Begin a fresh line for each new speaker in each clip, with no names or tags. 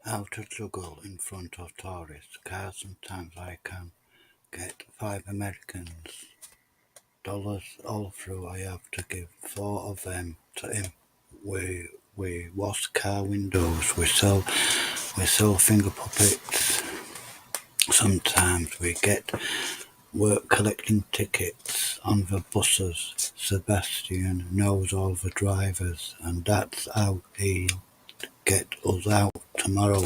How to juggle in front of tourist cars. Sometimes I can get $5 American dollars all through. I have to give four of them to him. We wash car windows. We sell finger puppets. Sometimes we get work collecting tickets on the buses. Sebastian knows all the drivers, and that's how he'll get us out tomorrow.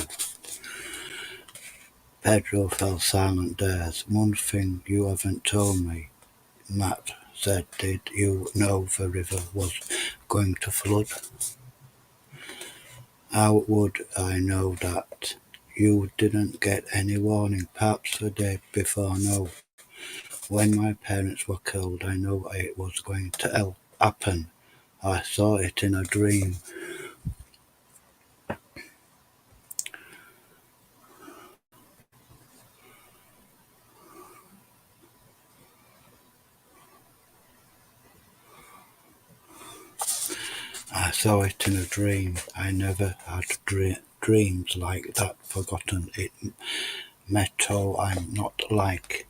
Pedro fell silent. There's one thing you haven't told me, Matt said. Did you know the river was going to flood? How would I know that? You didn't get any warning, perhaps the day before? No. When my parents were killed, I knew it was going to happen. I saw it in a dream. I saw it in a dream. I never had dreams like that forgotten. It Meto, I'm not like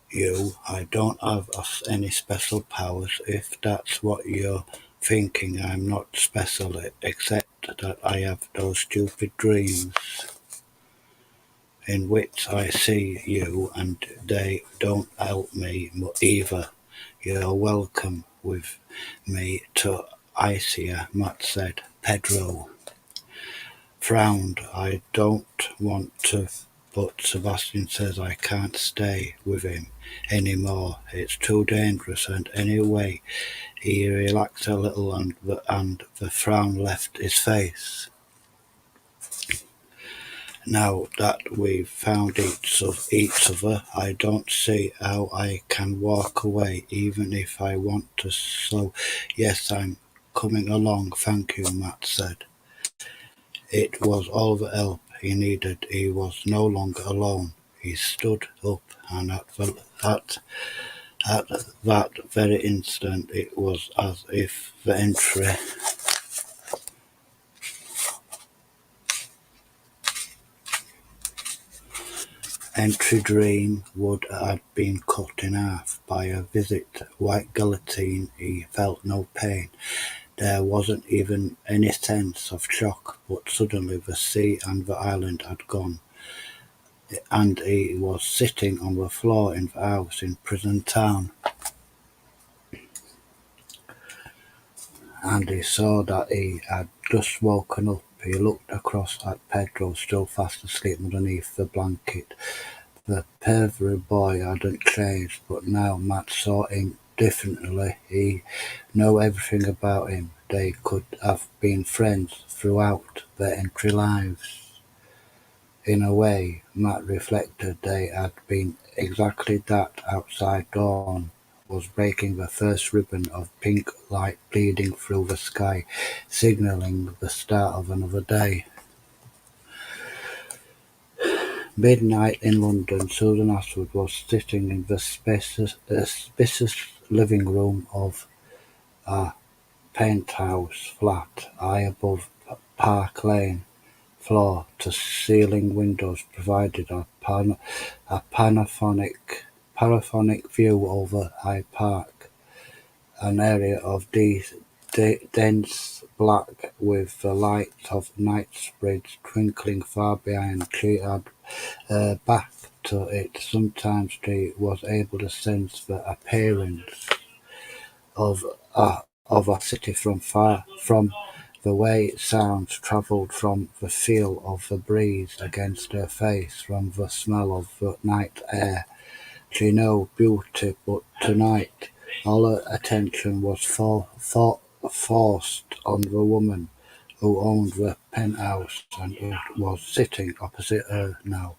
you. I don't have any special powers. If that's what you're thinking, I'm not special, except that I have those stupid dreams in which I see you, and they don't help me either. You're welcome with me to Isia, Matt said. Pedro frowned. I don't want to, but Sebastian says I can't stay with him anymore. It's too dangerous, and anyway, he relaxed a little, and the frown left his face. Now that we've found each other, I don't see how I can walk away, even if I want to. So, yes, I'm coming along. Thank you, Matt said. It was all the help he needed. He was no longer alone. He stood up, and at that very instant, it was as if the entry dream would have been cut in half by a visit. White guillotine. He felt no pain. There wasn't even any sense of shock, but suddenly the sea and the island had gone, and he was sitting on the floor in the house in Prison Town, and he saw that he had just woken up. He looked across at Pedro, still fast asleep underneath the blanket. The pervert boy hadn't changed, but now Matt saw him differently. He knew everything about him. They could have been friends throughout their entire lives. In a way, Matt reflected, they had been exactly that. Outside dawn was breaking, the first ribbon of pink light bleeding through the sky, signalling the start of another day. Midnight in London. Susan Ashwood was sitting in the spacious living room of a penthouse flat high above Park Lane. Floor-to-ceiling windows provided a panoramic view over Hyde Park, an area of dense black with the lights of Knightsbridge twinkling far behind. She had her back to it. Sometimes she was able to sense the appearance of a city from far, from the way sounds travelled, from the feel of the breeze against her face, from the smell of the night air. She knew beauty, but tonight all her attention was forced on the woman who owned the penthouse and who was sitting opposite her now.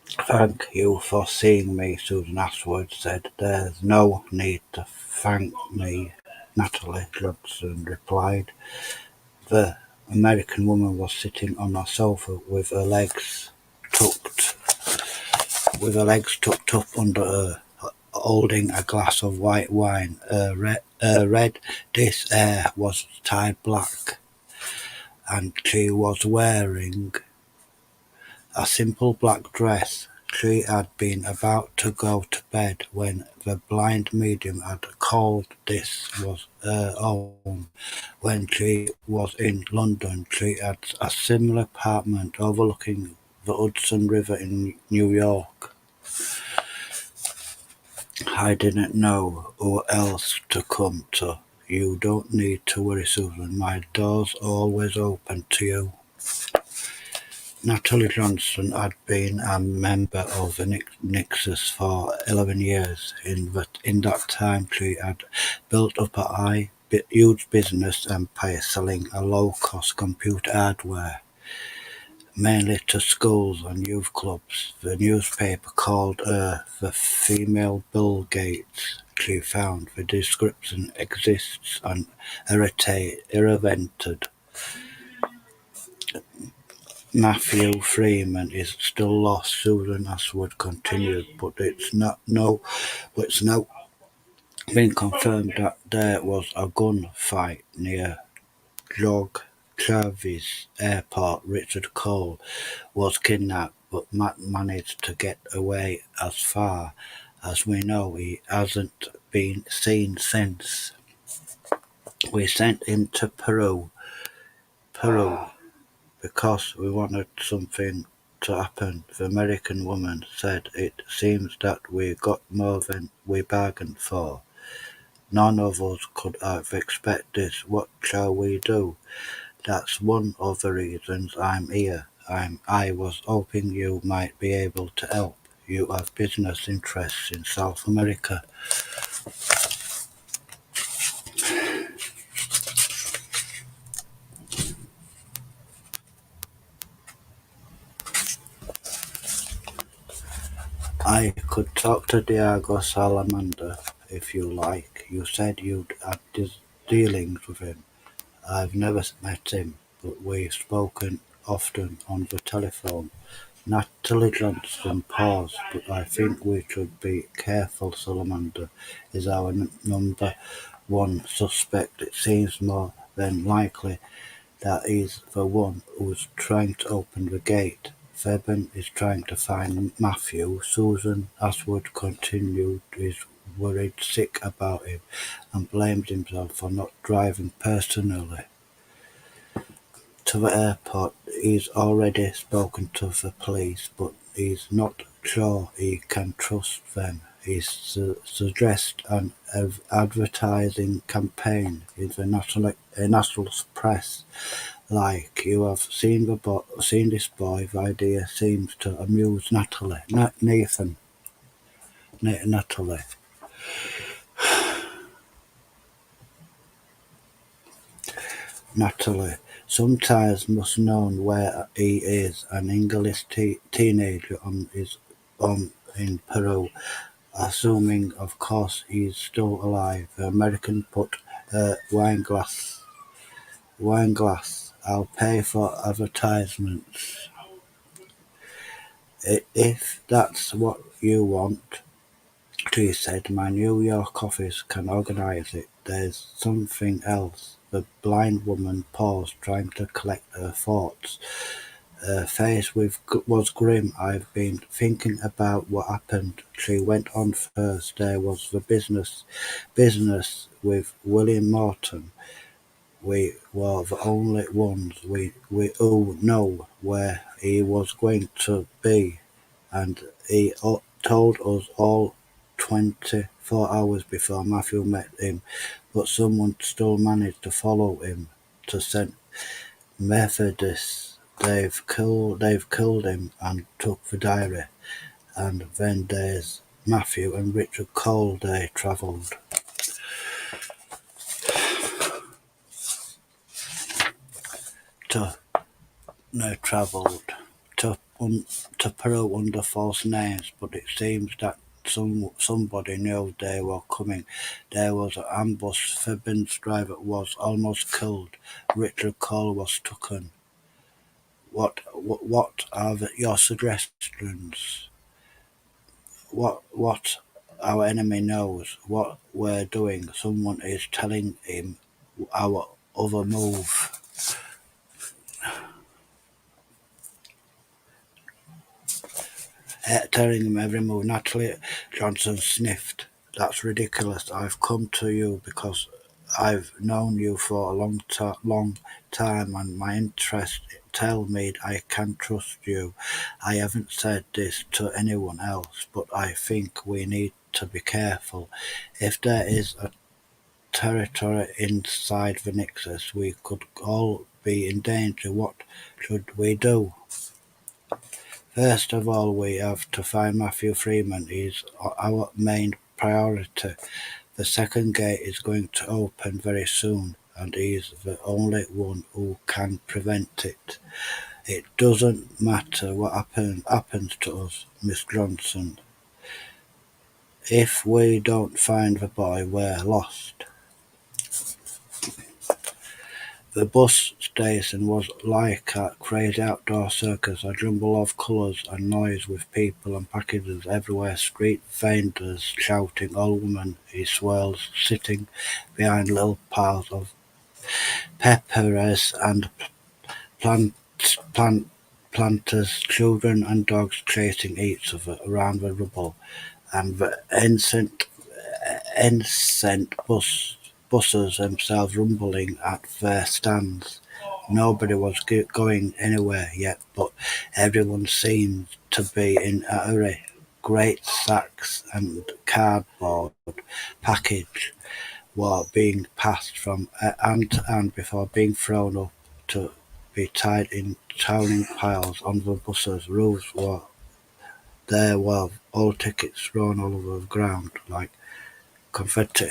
"Thank you for seeing me," Susan Ashworth said. "There's no need to thank me," Natalie Judson replied. The American woman was sitting on a sofa tucked with her legs tucked up under her, holding a glass of white wine. Her red hair was tied black, and she was wearing a simple black dress. She had been about to go to bed when the blind medium had called this was her home. When she was in London, she had a similar apartment overlooking the Hudson River in New York. I didn't know who else to come to. You don't need to worry, Susan. My door's always open to you. Natalie Johnson had been a member of the Nexus for 11 years. In that time, she had built up a huge business empire selling a low-cost computer hardware, mainly to schools and youth clubs. The newspaper called her the female Bill Gates. She found the description exists and irritated. Matthew Freeman is still lost, Susan Ashwood continued, but it's now been confirmed that there was a gunfight near Jog Jarvis Airport. Richard Cole was kidnapped but managed to get away. As far as we know, he hasn't been seen since. We sent him to Peru, because we wanted something to happen. The American woman said, "It seems that we got more than we bargained for. None of us could have expected this. What shall we do?" "That's one of the reasons I'm here. I was hoping you might be able to help. You have business interests in South America." "I could talk to Diego Salamander, if you like. You said you'd had dealings with him." "I've never met him, but we've spoken often on the telephone." Natalie Johnson paused. "But I think we should be careful. Salamander is our number one suspect. It seems more than likely that he's the one who's trying to open the gate. Fabian is trying to find Matthew." Susan Ashwood continued. "He's worried sick about him and blamed himself for not driving personally to the airport. He's already spoken to the police, but he's not sure he can trust them. He suggests an advertising campaign in the national press. Like, you have seen this boy. The idea seems to amuse Natalie. Natalie. Natalie. Sometimes must know where he is. An English teenager is in Peru. Assuming, of course, he's still alive. The American put a wine glass. I'll pay for advertisements. If that's what you want," she said, "my New York office can organize it. There's something else." The blind woman paused, trying to collect her thoughts. Her face was grim. "I've been thinking about what happened," she went on. "First, there was the business with William Morton. We were the only ones we all know where he was going to be, and he told us all 24 hours before Matthew met him, but someone still managed to follow him to St. Methodist. They've killed him and took the diary. And then there's Matthew and Richard Cole. They travelled to they travelled to Peru under false names, but it seems that somebody knew they were coming. There was an ambush. Fabian's driver was almost killed. Richard Cole was taken. What are your suggestions? What our enemy knows what we're doing. Someone is telling him our other move. telling him every move. Natalie Johnson sniffed. That's ridiculous. I've come to you because I've known you for a long time, and my interests tell me I can trust you. I haven't said this to anyone else, but I think we need to be careful. If there is a territory inside the Nexus, we could all be in danger. What should we do? First of all, we have to find Matthew Freeman. He's our main priority. The second gate is going to open very soon, and he's the only one who can prevent it. It doesn't matter what happens to us, Miss Johnson. If we don't find the boy, we're lost. The bus station was like a crazy outdoor circus, a jumble of colours and noise with people and packages everywhere, street vendors shouting, old women in swirls sitting behind little piles of peppers and plant, plant, planters, children and dogs chasing each other around the rubble, and the buses themselves rumbling at their stands. Nobody was going anywhere yet, but everyone seemed to be in a hurry. Great sacks and cardboard package were being passed from hand to hand before being thrown up to be tied in towering piles on the buses. Roofs were there were all tickets thrown all over the ground like confetti.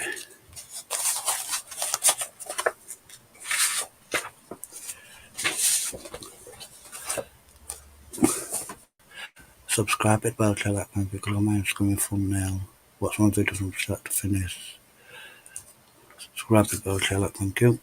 Subscribe it bell to like my big long screaming thumbnail. Watch my videos from start to finish. Subscribe it bell to like, thank you.